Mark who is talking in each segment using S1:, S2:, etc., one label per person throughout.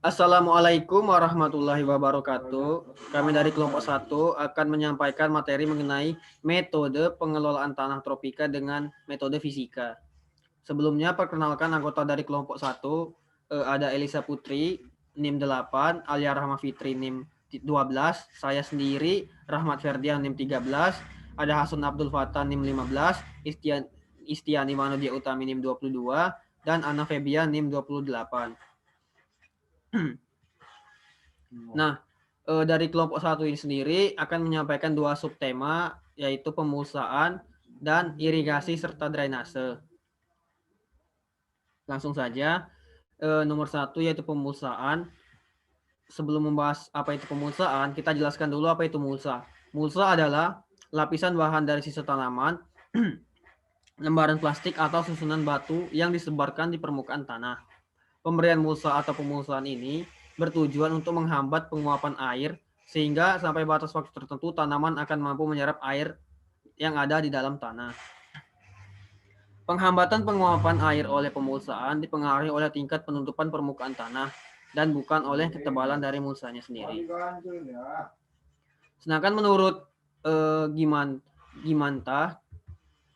S1: Assalamualaikum warahmatullahi wabarakatuh. Kami dari kelompok 1 akan menyampaikan materi mengenai metode pengelolaan tanah tropika dengan metode fisika. Sebelumnya perkenalkan anggota dari kelompok 1, ada Elisa Putri, NIM 8, Alia Rahma Fitri, NIM 12, saya sendiri, Rahmat Ferdian, NIM 13, ada Hasan Abdul Fatah, NIM 15, Istiani Manodia Utami, NIM 22, dan Ana Febian, NIM 28. Nah, dari kelompok 1 ini sendiri akan menyampaikan 2 subtema, yaitu pemulsaan dan irigasi serta drainase. Langsung saja, nomor 1 yaitu pemulsaan. Sebelum membahas apa itu pemulsaan, kita jelaskan dulu apa itu mulsa. Mulsa adalah lapisan bahan dari sisa tanaman, lembaran plastik atau susunan batu yang disebarkan di permukaan tanah. Pemberian mulsa atau pemulsaan ini bertujuan untuk menghambat penguapan air sehingga sampai batas waktu tertentu tanaman akan mampu menyerap air yang ada di dalam tanah. Penghambatan penguapan air oleh pemulsaan dipengaruhi oleh tingkat penutupan permukaan tanah dan bukan oleh ketebalan dari mulsanya sendiri. Sedangkan menurut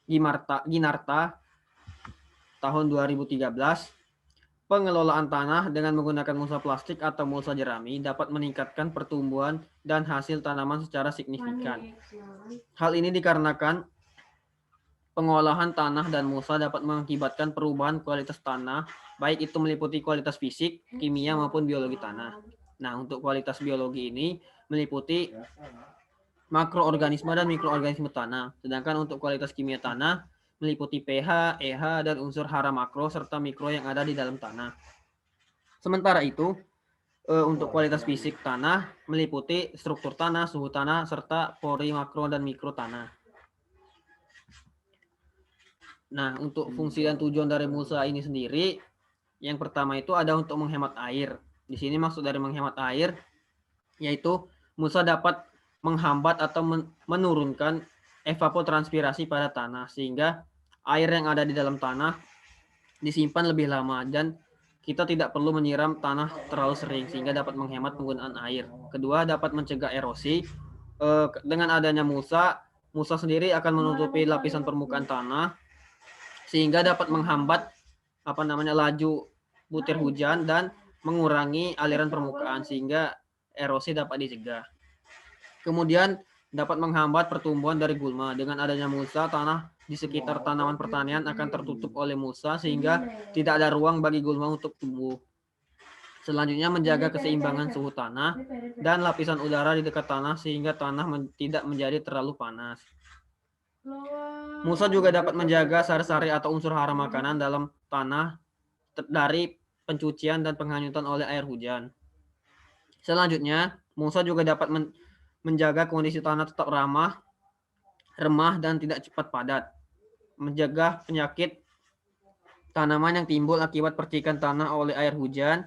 S1: Ginarta tahun 2013, pengelolaan tanah dengan menggunakan mulsa plastik atau mulsa jerami dapat meningkatkan pertumbuhan dan hasil tanaman secara signifikan. Hal ini dikarenakan pengolahan tanah dan mulsa dapat mengakibatkan perubahan kualitas tanah, baik itu meliputi kualitas fisik, kimia maupun biologi tanah. Nah, untuk kualitas biologi ini meliputi makroorganisme dan mikroorganisme tanah. Sedangkan untuk kualitas kimia tanah meliputi pH, EH, dan unsur hara makro serta mikro yang ada di dalam tanah. Sementara itu, untuk kualitas fisik tanah meliputi struktur tanah, suhu tanah, serta pori makro dan mikro tanah. Nah, untuk fungsi dan tujuan dari mulsa ini sendiri, yang pertama itu ada untuk menghemat air. Di sini maksud dari menghemat air, yaitu mulsa dapat menghambat atau menurunkan evapotranspirasi pada tanah, sehingga air yang ada di dalam tanah disimpan lebih lama dan kita tidak perlu menyiram tanah terlalu sering sehingga dapat menghemat penggunaan air. Kedua, dapat mencegah erosi. Dengan adanya mulsa sendiri akan menutupi lapisan permukaan tanah sehingga dapat menghambat laju butir hujan dan mengurangi aliran permukaan sehingga erosi dapat dicegah. Kemudian dapat menghambat pertumbuhan dari gulma. Dengan adanya mulsa, tanah di sekitar tanaman pertanian akan tertutup oleh mulsa sehingga tidak ada ruang bagi gulma untuk tumbuh. Selanjutnya, menjaga keseimbangan suhu tanah dan lapisan udara di dekat tanah sehingga tanah tidak menjadi terlalu panas. Mulsa juga dapat menjaga sari-sari atau unsur hara makanan dalam tanah dari pencucian dan penghanyutan oleh air hujan. Selanjutnya, mulsa juga dapat menjaga kondisi tanah tetap remah dan tidak cepat padat. Menjaga penyakit tanaman yang timbul akibat percikan tanah oleh air hujan,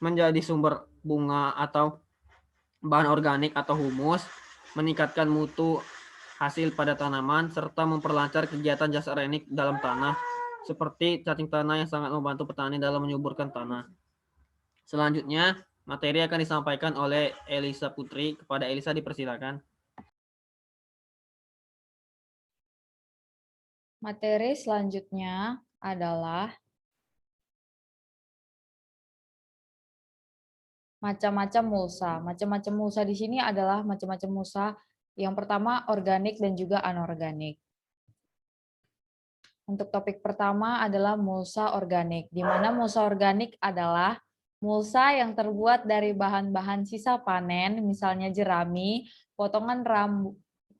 S1: menjadi sumber bunga atau bahan organik atau humus, meningkatkan mutu hasil pada tanaman, serta memperlancar kegiatan jas aeronik dalam tanah, seperti cacing tanah yang sangat membantu petani dalam menyuburkan tanah. Selanjutnya, materi akan disampaikan oleh Elisa Putri. Kepada Elisa dipersilakan.
S2: Materi selanjutnya adalah macam-macam mulsa. Macam-macam mulsa di sini adalah macam-macam mulsa. Yang pertama, organik dan juga anorganik. Untuk topik pertama adalah mulsa organik, di mana mulsa organik adalah mulsa yang terbuat dari bahan-bahan sisa panen, misalnya jerami, potongan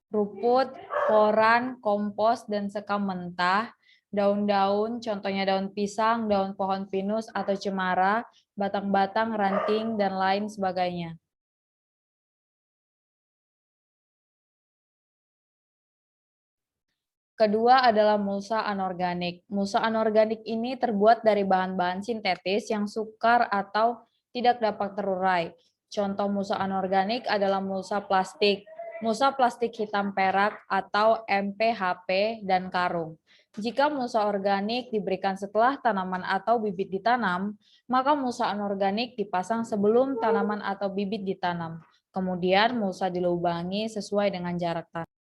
S2: rumput, koran, kompos, dan sekam mentah, daun-daun, contohnya daun pisang, daun pohon pinus atau cemara, batang-batang, ranting, dan lain sebagainya. Kedua adalah mulsa anorganik. Mulsa anorganik ini terbuat dari bahan-bahan sintetis yang sukar atau tidak dapat terurai. Contoh mulsa anorganik adalah mulsa plastik hitam perak atau MPHP, dan karung. Jika mulsa organik diberikan setelah tanaman atau bibit ditanam, maka mulsa anorganik dipasang sebelum tanaman atau bibit ditanam. Kemudian mulsa dilubangi sesuai dengan jarak tanam.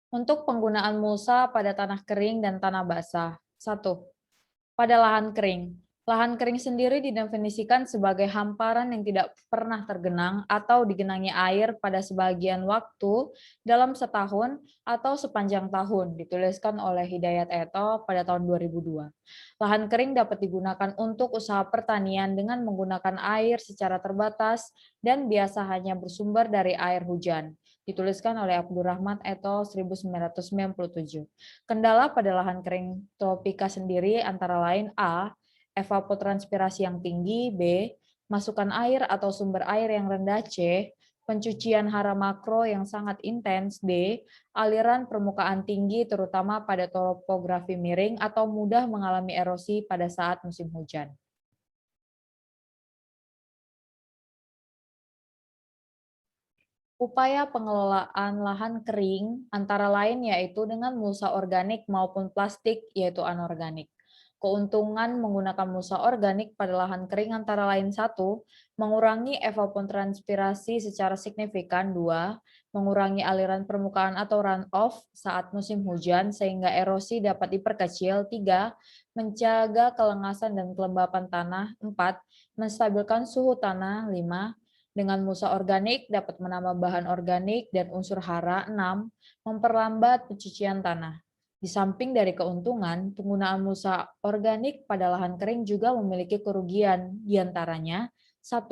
S2: Untuk penggunaan mulsa pada tanah kering dan tanah basah. 1. Pada lahan kering. Lahan kering sendiri didefinisikan sebagai hamparan yang tidak pernah tergenang atau digenangi air pada sebagian waktu dalam setahun atau sepanjang tahun, dituliskan oleh Hidayat Eto pada tahun 2002. Lahan kering dapat digunakan untuk usaha pertanian dengan menggunakan air secara terbatas dan biasa hanya bersumber dari air hujan, dituliskan oleh Abdurrahman Eto 1997. Kendala pada lahan kering tropika sendiri antara lain A. Evapotranspirasi yang tinggi, B. Masukan air atau sumber air yang rendah, C. Pencucian hara makro yang sangat intens, D. Aliran permukaan tinggi terutama pada topografi miring atau mudah mengalami erosi pada saat musim hujan. Upaya pengelolaan lahan kering antara lain yaitu dengan mulsa organik maupun plastik yaitu anorganik. Keuntungan menggunakan mulsa organik pada lahan kering antara lain 1. Mengurangi evapotranspirasi secara signifikan. 2. Mengurangi aliran permukaan atau runoff saat musim hujan sehingga erosi dapat diperkecil. 3. Menjaga kelengasan dan kelembapan tanah. 4. Menstabilkan suhu tanah. 5. Dengan mulsa organik dapat menambah bahan organik dan unsur hara. 6. Memperlambat pencucian tanah. Di samping dari keuntungan, penggunaan mulsa organik pada lahan kering juga memiliki kerugian, di antaranya 1.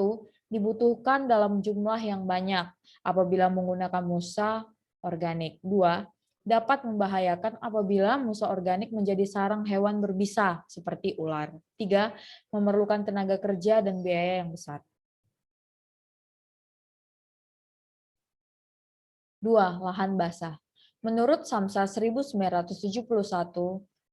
S2: Dibutuhkan dalam jumlah yang banyak apabila menggunakan mulsa organik. 2. Dapat membahayakan apabila mulsa organik menjadi sarang hewan berbisa seperti ular. 3. Memerlukan tenaga kerja dan biaya yang besar. 2. Lahan basah. Menurut Samsa 1971,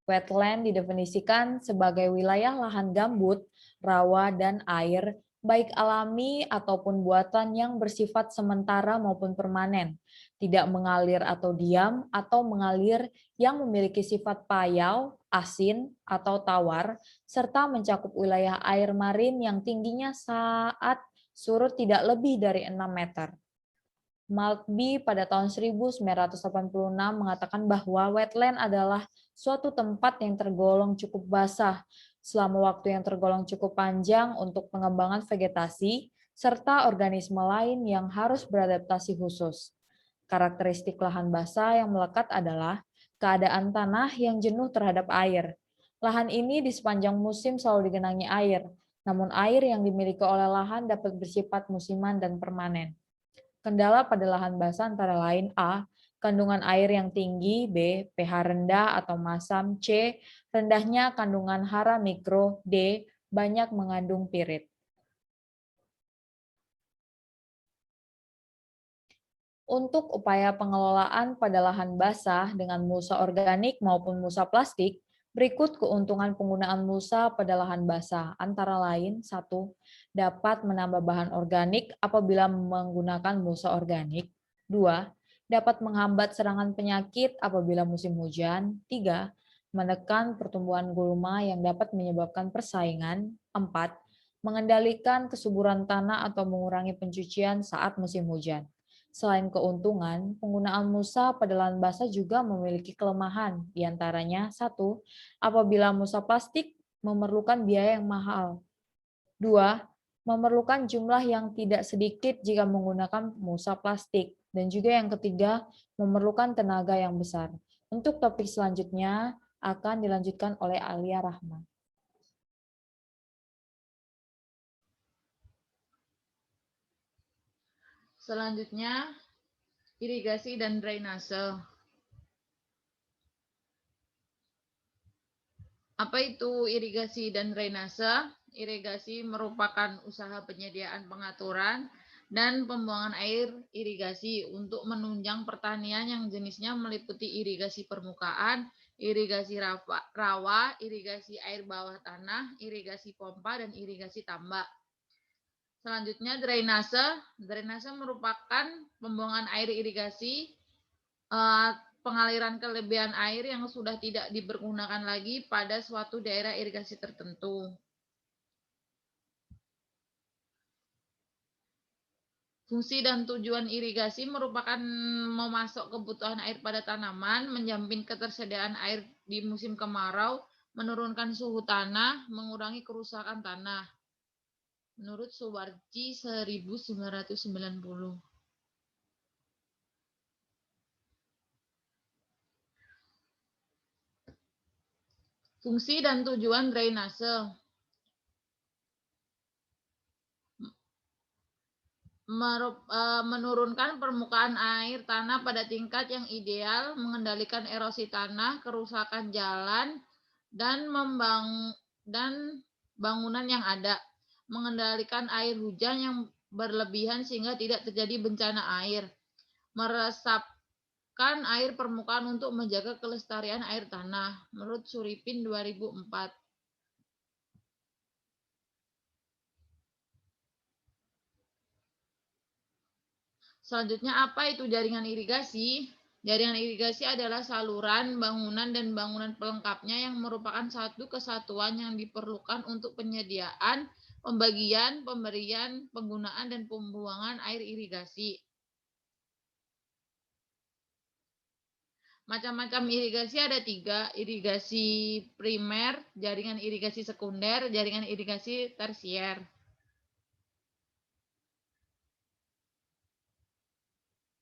S2: wetland didefinisikan sebagai wilayah lahan gambut, rawa, dan air, baik alami ataupun buatan yang bersifat sementara maupun permanen, tidak mengalir atau diam, atau mengalir yang memiliki sifat payau, asin, atau tawar, serta mencakup wilayah air marin yang tingginya saat surut tidak lebih dari 6 meter. Maltby pada tahun 1986 mengatakan bahwa wetland adalah suatu tempat yang tergolong cukup basah selama waktu yang tergolong cukup panjang untuk pengembangan vegetasi serta organisme lain yang harus beradaptasi khusus. Karakteristik lahan basah yang melekat adalah keadaan tanah yang jenuh terhadap air. Lahan ini di sepanjang musim selalu digenangi air, namun air yang dimiliki oleh lahan dapat bersifat musiman dan permanen. Kendala pada lahan basah antara lain A. Kandungan air yang tinggi, B. pH rendah atau masam, C. Rendahnya kandungan hara mikro, D. Banyak mengandung pirit. Untuk upaya pengelolaan pada lahan basah dengan mulsa organik maupun mulsa plastik, berikut keuntungan penggunaan mulsa pada lahan basah, antara lain 1. Dapat menambah bahan organik apabila menggunakan mulsa organik. 2. Dapat menghambat serangan penyakit apabila musim hujan. 3. Menekan pertumbuhan gulma yang dapat menyebabkan persaingan. 4. Mengendalikan kesuburan tanah atau mengurangi pencucian saat musim hujan. Selain keuntungan, penggunaan mulsa pada lahan basah juga memiliki kelemahan, di antaranya 1. Apabila mulsa plastik memerlukan biaya yang mahal. 2. Memerlukan jumlah yang tidak sedikit jika menggunakan mulsa plastik. Dan juga yang ketiga, memerlukan tenaga yang besar. Untuk topik selanjutnya akan dilanjutkan oleh Alia Rahma.
S3: Selanjutnya, irigasi dan drainase. Apa itu irigasi dan drainase? Irigasi merupakan usaha penyediaan pengaturan dan pembuangan air irigasi untuk menunjang pertanian yang jenisnya meliputi irigasi permukaan, irigasi rawa, irigasi air bawah tanah, irigasi pompa, dan irigasi tambak. Selanjutnya drainase. Drainase merupakan pembuangan air irigasi, pengaliran kelebihan air yang sudah tidak dipergunakan lagi pada suatu daerah irigasi tertentu. Fungsi dan tujuan irigasi merupakan memasok kebutuhan air pada tanaman, menjamin ketersediaan air di musim kemarau, menurunkan suhu tanah, mengurangi kerusakan tanah. Menurut Suwarji 1990. Fungsi dan tujuan drainase. Menurunkan permukaan air tanah pada tingkat yang ideal, mengendalikan erosi tanah, kerusakan jalan, dan bangunan yang ada, mengendalikan air hujan yang berlebihan sehingga tidak terjadi bencana air, meresapkan air permukaan untuk menjaga kelestarian air tanah, menurut Suripin 2004. Selanjutnya, apa itu jaringan irigasi? Jaringan irigasi adalah saluran, bangunan, dan bangunan pelengkapnya yang merupakan satu kesatuan yang diperlukan untuk penyediaan, pembagian, pemberian, penggunaan, dan pembuangan air irigasi. Macam-macam irigasi ada 3, irigasi primer, jaringan irigasi sekunder, jaringan irigasi tersier.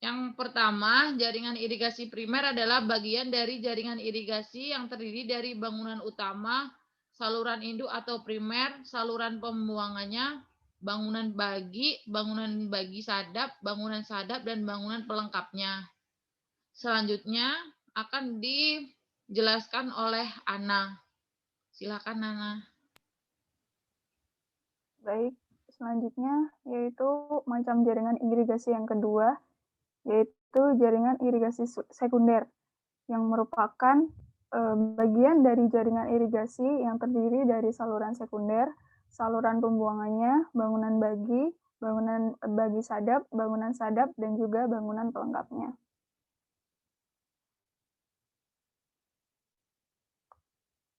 S3: Yang pertama, jaringan irigasi primer adalah bagian dari jaringan irigasi yang terdiri dari bangunan utama, saluran induk atau primer, saluran pembuangannya, bangunan bagi sadap, bangunan sadap, dan bangunan pelengkapnya. Selanjutnya akan dijelaskan oleh Ana. Silakan Ana.
S4: Baik, selanjutnya yaitu macam jaringan irigasi yang kedua, yaitu jaringan irigasi sekunder, yang merupakan bagian dari jaringan irigasi yang terdiri dari saluran sekunder, saluran pembuangannya, bangunan bagi sadap, dan juga bangunan pelengkapnya.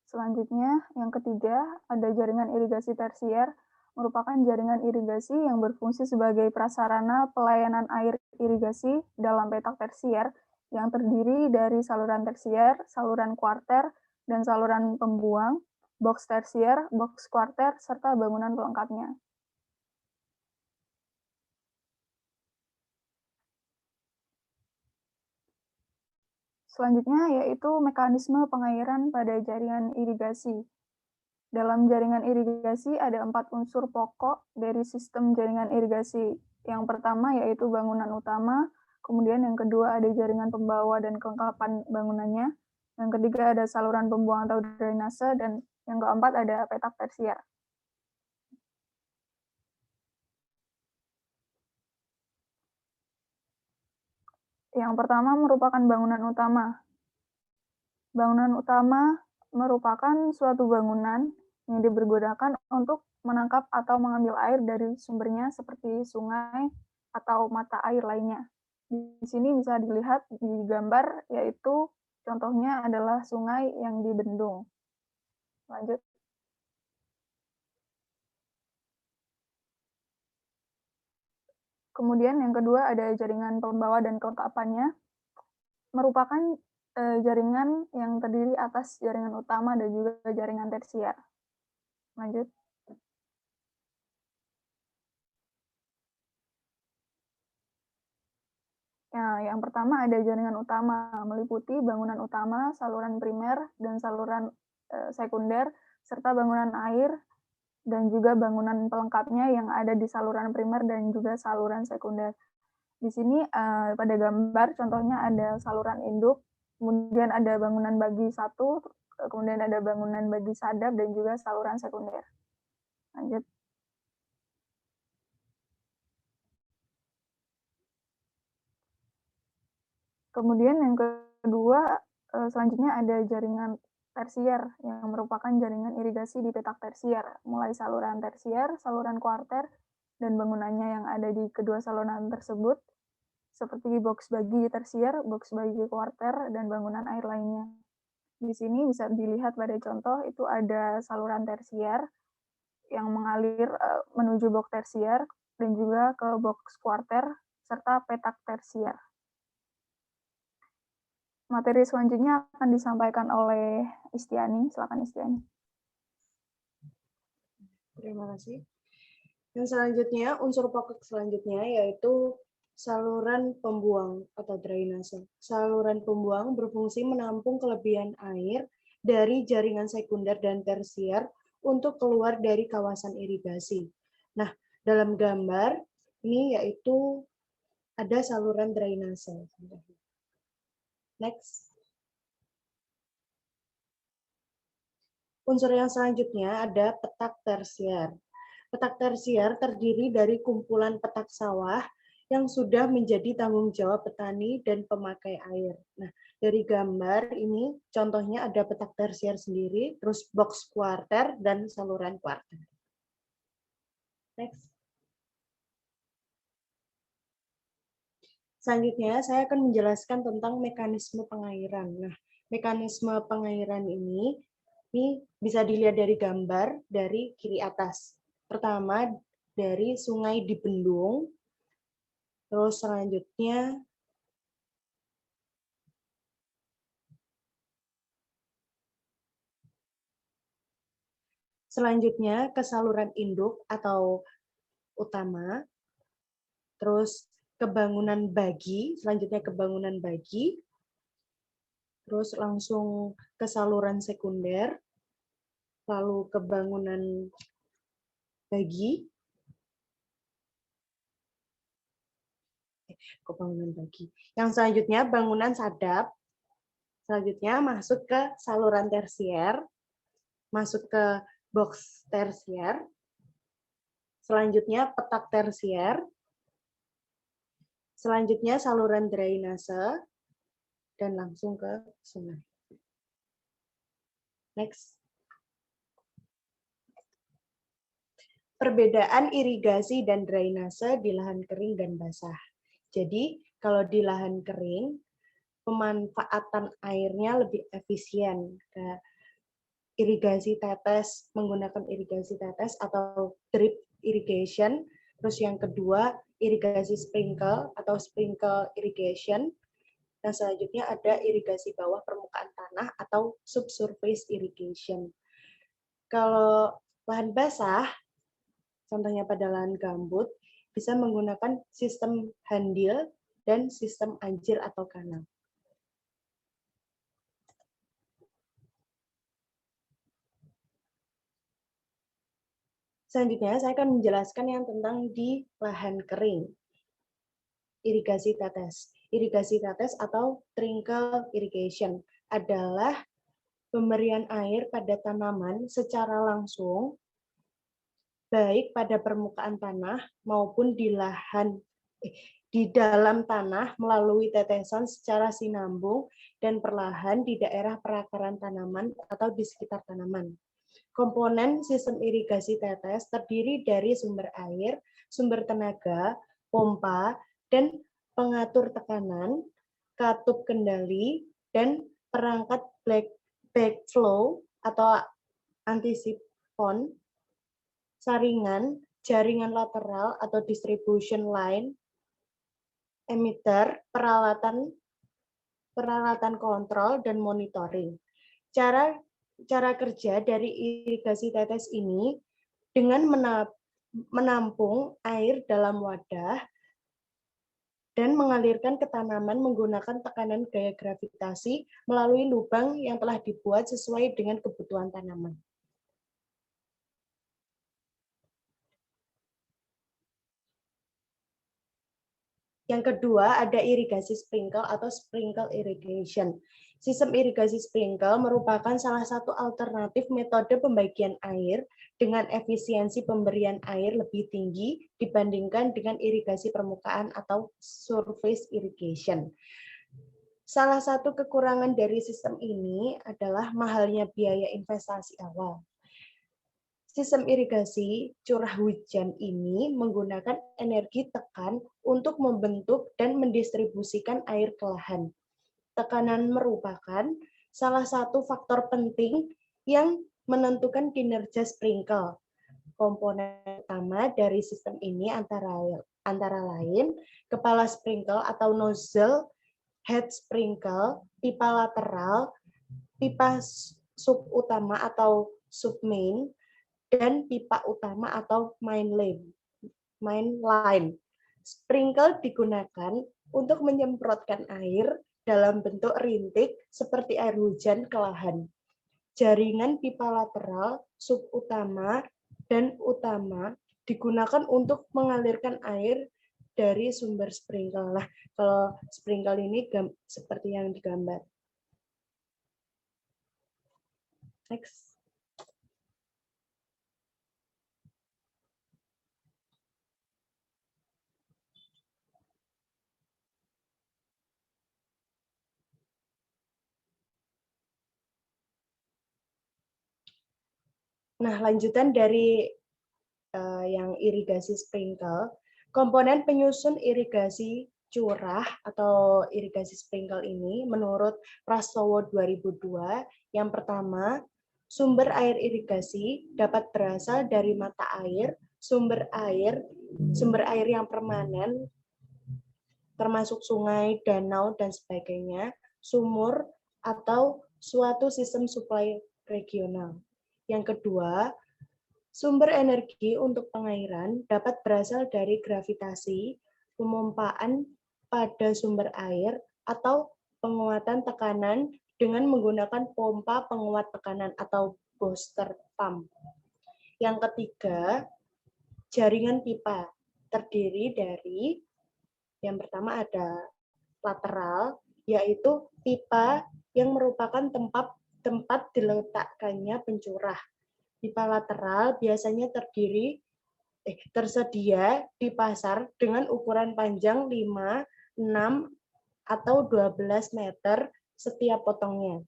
S4: Selanjutnya, yang ketiga, ada jaringan irigasi tersier, merupakan jaringan irigasi yang berfungsi sebagai prasarana pelayanan air irigasi dalam petak tersier yang terdiri dari saluran tersier, saluran kuarter, dan saluran pembuang, box tersier, box kuarter, serta bangunan pelengkapnya. Selanjutnya yaitu mekanisme pengairan pada jaringan irigasi. Dalam jaringan irigasi ada 4 unsur pokok dari sistem jaringan irigasi. Yang pertama yaitu bangunan utama, kemudian yang kedua ada jaringan pembawa dan kelengkapan bangunannya, yang ketiga ada saluran pembuang atau drainase, dan yang keempat ada petak tersier. Yang pertama merupakan bangunan utama. Bangunan utama merupakan suatu bangunan yang dipergunakan untuk menangkap atau mengambil air dari sumbernya seperti sungai atau mata air lainnya. Di sini bisa dilihat di gambar, yaitu contohnya adalah sungai yang dibendung. Lanjut. Kemudian yang kedua ada jaringan pembawa dan kelengkapannya, merupakan jaringan yang terdiri atas jaringan utama dan juga jaringan tersier. Lanjut. Nah, yang pertama ada jaringan utama, meliputi bangunan utama, saluran primer, dan saluran sekunder, serta bangunan air, dan juga bangunan pelengkapnya yang ada di saluran primer dan juga saluran sekunder. Di sini pada gambar contohnya ada saluran induk, kemudian ada bangunan bagi satu, kemudian ada bangunan bagi sadap, dan juga saluran sekunder. Lanjut. Kemudian yang kedua, selanjutnya ada jaringan tersier yang merupakan jaringan irigasi di petak tersier, mulai saluran tersier, saluran kuarter, dan bangunannya yang ada di kedua saluran tersebut, seperti box bagi tersier, box bagi kuarter, dan bangunan air lainnya. Di sini bisa dilihat pada contoh itu ada saluran tersier yang mengalir menuju box tersier dan juga ke box kuarter serta petak tersier. Materi selanjutnya akan disampaikan oleh Istiani. Silakan Istiani.
S5: Terima kasih. Yang selanjutnya, unsur pokok selanjutnya yaitu saluran pembuang atau drainase. Saluran pembuang berfungsi menampung kelebihan air dari jaringan sekunder dan tersier untuk keluar dari kawasan irigasi. Nah, dalam gambar ini yaitu ada saluran drainase. Next. Unsur yang selanjutnya ada petak tersier. Petak tersier terdiri dari kumpulan petak sawah yang sudah menjadi tanggung jawab petani dan pemakai air. Nah, dari gambar ini contohnya ada petak tersier sendiri, terus box kuarter dan saluran kuarter. Next. Selanjutnya saya akan menjelaskan tentang mekanisme pengairan. Nah, mekanisme pengairan ini bisa dilihat dari gambar dari kiri atas. Pertama, dari sungai dibendung, terus selanjutnya ke saluran induk atau utama, terus selanjutnya ke bangunan bagi, terus langsung ke saluran sekunder, lalu ke bangunan bagi, Yang selanjutnya bangunan sadap, selanjutnya masuk ke saluran tersier, masuk ke box tersier, selanjutnya petak tersier, selanjutnya saluran drainase, dan langsung ke sungai. Next. Perbedaan irigasi dan drainase di lahan kering dan basah. Jadi, kalau di lahan kering, pemanfaatan airnya lebih efisien. Irigasi tetes, menggunakan irigasi tetes atau drip irrigation. Terus yang kedua, irigasi sprinkle atau sprinkle irrigation. Dan selanjutnya ada irigasi bawah permukaan tanah atau subsurface irrigation. Kalau lahan basah, contohnya pada lahan gambut, bisa menggunakan sistem handil dan sistem anjir atau kanal. Selanjutnya, saya akan menjelaskan yang tentang di lahan kering. Irigasi tetes. Irigasi tetes atau trickle irrigation adalah pemberian air pada tanaman secara langsung, baik pada permukaan tanah maupun di dalam tanah melalui tetesan secara sinambung dan perlahan di daerah perakaran tanaman atau di sekitar tanaman. Komponen sistem irigasi tetes terdiri dari sumber air, sumber tenaga, pompa, dan pengatur tekanan, katup kendali, dan perangkat backflow atau antisipon, saringan, jaringan lateral atau distribution line, emitter, peralatan kontrol, dan monitoring. Cara kerja dari irigasi tetes ini dengan menampung air dalam wadah dan mengalirkan ke tanaman menggunakan tekanan gaya gravitasi melalui lubang yang telah dibuat sesuai dengan kebutuhan tanaman. Yang kedua, ada irigasi sprinkle atau sprinkle irrigation. Sistem irigasi sprinkle merupakan salah satu alternatif metode pembagian air dengan efisiensi pemberian air lebih tinggi dibandingkan dengan irigasi permukaan atau surface irrigation. Salah satu kekurangan dari sistem ini adalah mahalnya biaya investasi awal. Sistem irigasi curah hujan ini menggunakan energi tekan untuk membentuk dan mendistribusikan air ke lahan. Tekanan merupakan salah satu faktor penting yang menentukan kinerja sprinkle. Komponen utama dari sistem ini antara lain kepala sprinkle atau nozzle, head sprinkle, pipa lateral, pipa sub utama atau sub main, dan pipa utama atau main line. Sprinkle digunakan untuk menyemprotkan air dalam bentuk rintik seperti air hujan ke lahan. Jaringan pipa lateral, sub utama, dan utama digunakan untuk mengalirkan air dari sumber sprinkle. Nah, kalau sprinkle ini seperti yang digambar. Next. Nah, lanjutan dari yang irigasi sprinkle, komponen penyusun irigasi curah atau irigasi sprinkle ini menurut Prastowo 2002, yang pertama, sumber air irigasi dapat berasal dari mata air, sumber air yang permanen, termasuk sungai, danau, dan sebagainya, sumur, atau suatu sistem suplai regional. Yang kedua, sumber energi untuk pengairan dapat berasal dari gravitasi, pemompaan pada sumber air, atau penguatan tekanan dengan menggunakan pompa penguat tekanan atau booster pump. Yang ketiga, jaringan pipa terdiri dari yang pertama ada lateral, yaitu pipa yang merupakan tempat diletakkannya pencurah. Pipa lateral biasanya tersedia di pasar dengan ukuran panjang 5, 6, atau 12 meter setiap potongnya.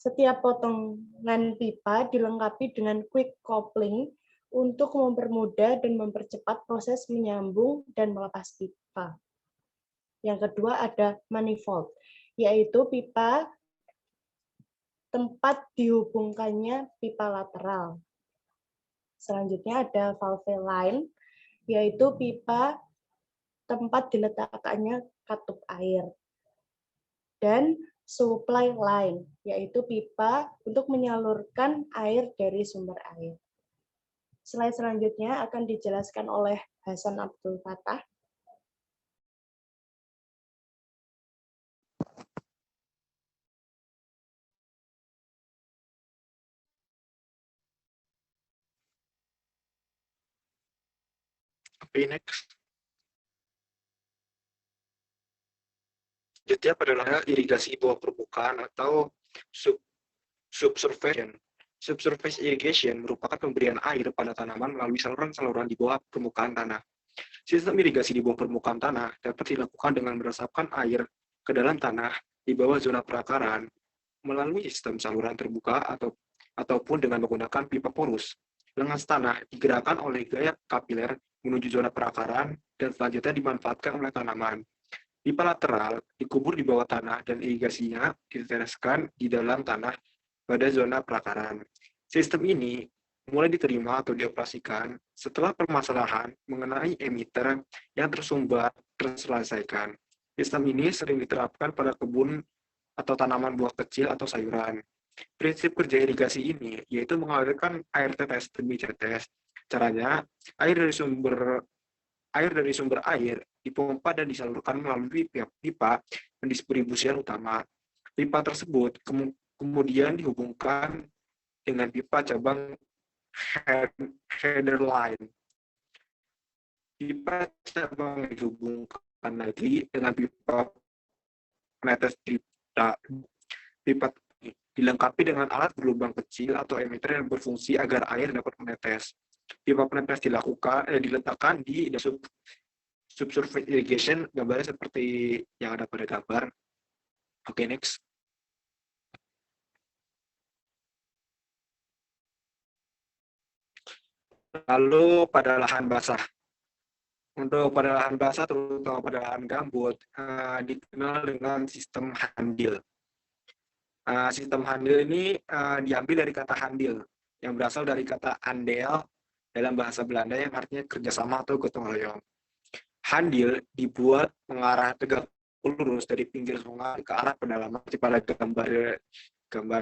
S5: Setiap potongan pipa dilengkapi dengan quick coupling untuk mempermudah dan mempercepat proses menyambung dan melepas pipa. Yang kedua ada manifold, yaitu pipa tempat dihubungkannya pipa lateral. Selanjutnya ada valve line, yaitu pipa tempat diletakkannya katup air. Dan supply line, yaitu pipa untuk menyalurkan air dari sumber air. Slide selanjutnya akan dijelaskan oleh Hasan Abdul Fattah.
S6: Okay, next. Selanjutnya adalah irigasi bawah permukaan atau subsurface. Subsurface irrigation merupakan pemberian air pada tanaman melalui saluran-saluran di bawah permukaan tanah. Sistem irigasi di bawah permukaan tanah dapat dilakukan dengan meresapkan air ke dalam tanah di bawah zona perakaran melalui sistem saluran terbuka ataupun dengan menggunakan pipa porus. Lengan tanah digerakkan oleh gaya kapiler menuju zona perakaran dan selanjutnya dimanfaatkan oleh tanaman. Pipa lateral dikubur di bawah tanah dan irigasinya diteteskan di dalam tanah pada zona perakaran. Sistem ini mulai diterima atau dioperasikan setelah permasalahan mengenai emitter yang tersumbat terselesaikan. Sistem ini sering diterapkan pada kebun atau tanaman buah kecil atau sayuran. Prinsip kerja irigasi ini yaitu mengalirkan air tetes demi tetes. Caranya, air dari sumber air dipompa dan disalurkan melalui pipa pendistribusian utama. Pipa tersebut kemudian dihubungkan dengan pipa cabang header line. Pipa cabang dihubungkan lagi dengan pipa penetes pipa dilengkapi dengan alat berlubang kecil atau emitter yang berfungsi agar air dapat menetes. Pipa penetes diletakkan di subsurface irrigation, gambarnya seperti yang ada pada gambar. Oke, next. Lalu pada lahan basah. Untuk pada lahan basah, terutama pada lahan gambut, dikenal dengan sistem handil. Sistem handil ini diambil dari kata handil, yang berasal dari kata andel dalam bahasa Belanda yang artinya kerjasama atau gotong royong. Handil dibuat mengarah tegak lurus dari pinggir sungai ke arah pedalaman seperti pada gambar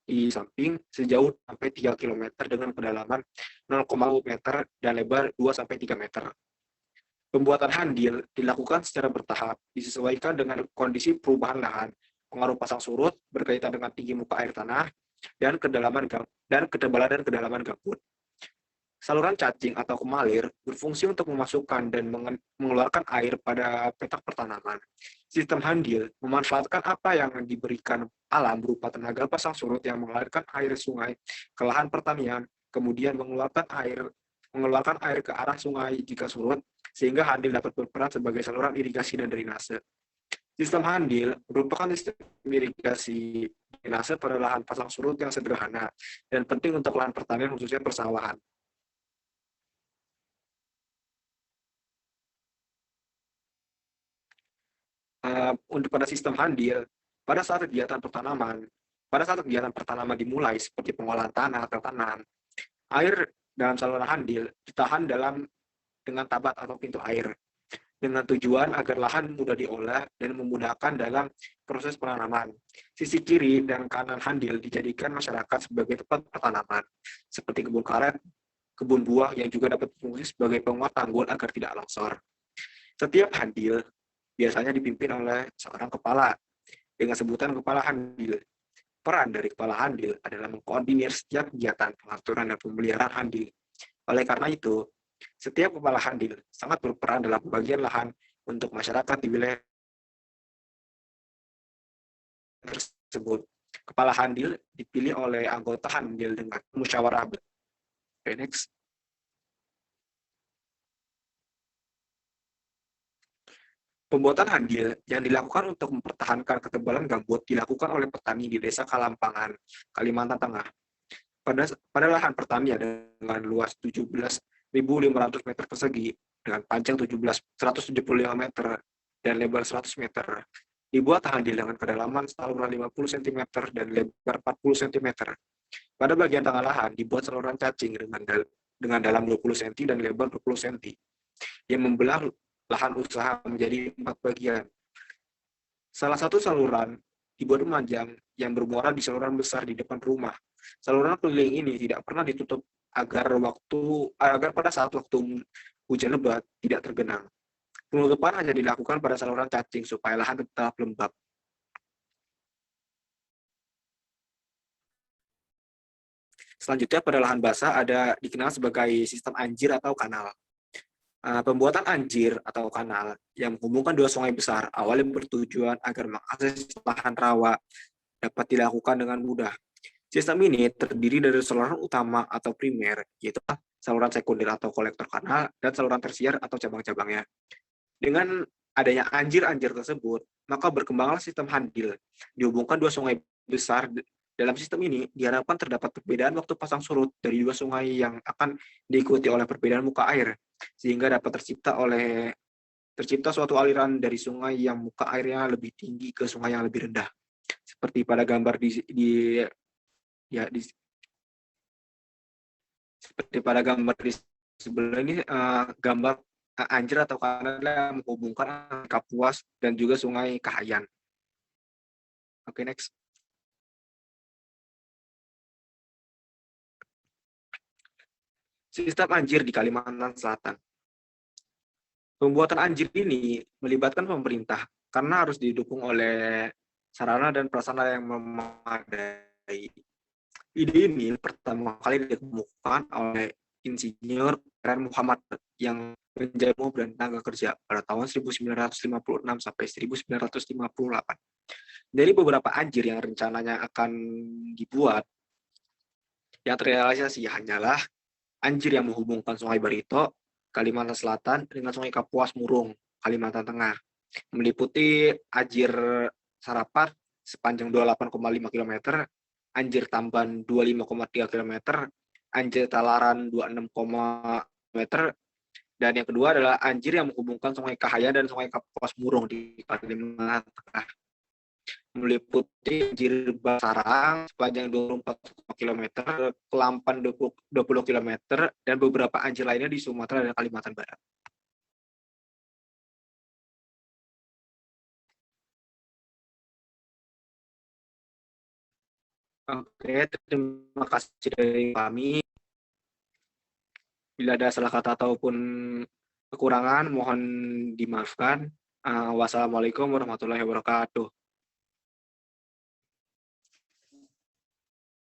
S6: di samping sejauh sampai 3 km dengan kedalaman 0,5 meter dan lebar 2-3 meter. Pembuatan handil dilakukan secara bertahap, disesuaikan dengan kondisi perubahan lahan, pengaruh pasang surut berkaitan dengan tinggi muka air tanah, dan ketebalan dan kedalaman gambut. Saluran cacing atau kemalir berfungsi untuk memasukkan dan mengeluarkan air pada petak pertanaman. Sistem handil memanfaatkan apa yang diberikan alam berupa tenaga pasang surut yang mengalirkan air sungai ke lahan pertanian, kemudian mengeluarkan air ke arah sungai jika surut, sehingga handil dapat berperan sebagai saluran irigasi dan drainase. Sistem handil merupakan sistem irigasi drainase pada lahan pasang surut yang sederhana dan penting untuk lahan pertanian khususnya persawahan. Untuk pada sistem handil, pada saat kegiatan pertanaman dimulai seperti pengolahan tanah atau tanam, air dalam saluran handil ditahan dengan tabat atau pintu air dengan tujuan agar lahan mudah diolah dan memudahkan dalam proses penanaman. Sisi kiri dan kanan handil dijadikan masyarakat sebagai tempat pertanaman, seperti kebun karet, kebun buah yang juga dapat berfungsi sebagai penguat tanggul agar tidak longsor. Setiap handil biasanya dipimpin oleh seorang kepala dengan sebutan kepala handil. Peran dari kepala handil adalah mengkoordinir setiap kegiatan pengaturan dan pemeliharaan handil. Oleh karena itu, setiap kepala handil sangat berperan dalam pembagian lahan untuk masyarakat di wilayah tersebut. Kepala handil dipilih oleh anggota handil dengan musyawarah. Okay, next. Pembuatan handil yang dilakukan untuk mempertahankan ketebalan gambut dilakukan oleh petani di Desa Kalampangan, Kalimantan Tengah. Pada lahan pertanian dengan luas 17.500 meter persegi dengan panjang 175 meter dan lebar 100 meter, dibuat handil dengan kedalaman saluran 50 cm dan lebar 40 cm. Pada bagian tengah lahan dibuat saluran cacing dengan dalam 20 cm dan lebar 20 cm yang membelah lahan usaha menjadi 4 bagian. Salah satu saluran dibuat memanjang yang bermuara di saluran besar di depan rumah. Saluran keliling ini tidak pernah ditutup agar pada saat waktu hujan lebat tidak tergenang. Penutupan hanya dilakukan pada saluran cacing supaya lahan tetap lembab. Selanjutnya pada lahan basah dikenal sebagai sistem anjir atau kanal. Pembuatan anjir atau kanal yang menghubungkan dua sungai besar awalnya bertujuan agar mengakses lahan rawa dapat dilakukan dengan mudah. Sistem ini terdiri dari saluran utama atau primer, yaitu saluran sekunder atau kolektor kanal, dan saluran tersier atau cabang-cabangnya. Dengan adanya anjir-anjir tersebut, maka berkembanglah sistem handil. Dihubungkan dua sungai besar. Dalam sistem ini, diharapkan terdapat perbedaan waktu pasang surut dari dua sungai yang akan diikuti oleh perbedaan muka air, sehingga dapat tercipta suatu aliran dari sungai yang muka airnya lebih tinggi ke sungai yang lebih rendah. Seperti pada gambar seperti pada gambar di sebelah ini, gambar anjir atau kanal yang menghubungkan Kapuas dan juga sungai Kahayan. Oke, next. Sistem anjir di Kalimantan Selatan. Pembuatan anjir ini melibatkan pemerintah karena harus didukung oleh sarana dan prasarana yang memadai. Ide ini pertama kali ditemukan oleh Insinyur Keren Muhammad yang menjamu dan tenaga kerja pada tahun 1956 sampai 1958. Dari beberapa anjir yang rencananya akan dibuat, yang terrealisasi hanyalah anjir yang menghubungkan Sungai Barito, Kalimantan Selatan dengan Sungai Kapuas Murung, Kalimantan Tengah, meliputi anjir Sarapat sepanjang 28,5 km, anjir Tamban 25,3 km, Anjir Talaran 26, meter. Dan yang kedua adalah Anjir yang menghubungkan Sungai Kahayan dan Sungai Kapuas Murung di Kalimantan Tengah. Meliputi Anjir Basarang sepanjang 24 km, Kelampan 20 km, dan beberapa anjir lainnya di Sumatera dan Kalimantan Barat. Oke, terima kasih dari kami. Bila ada salah kata ataupun kekurangan, mohon dimaafkan. Wassalamualaikum warahmatullahi wabarakatuh.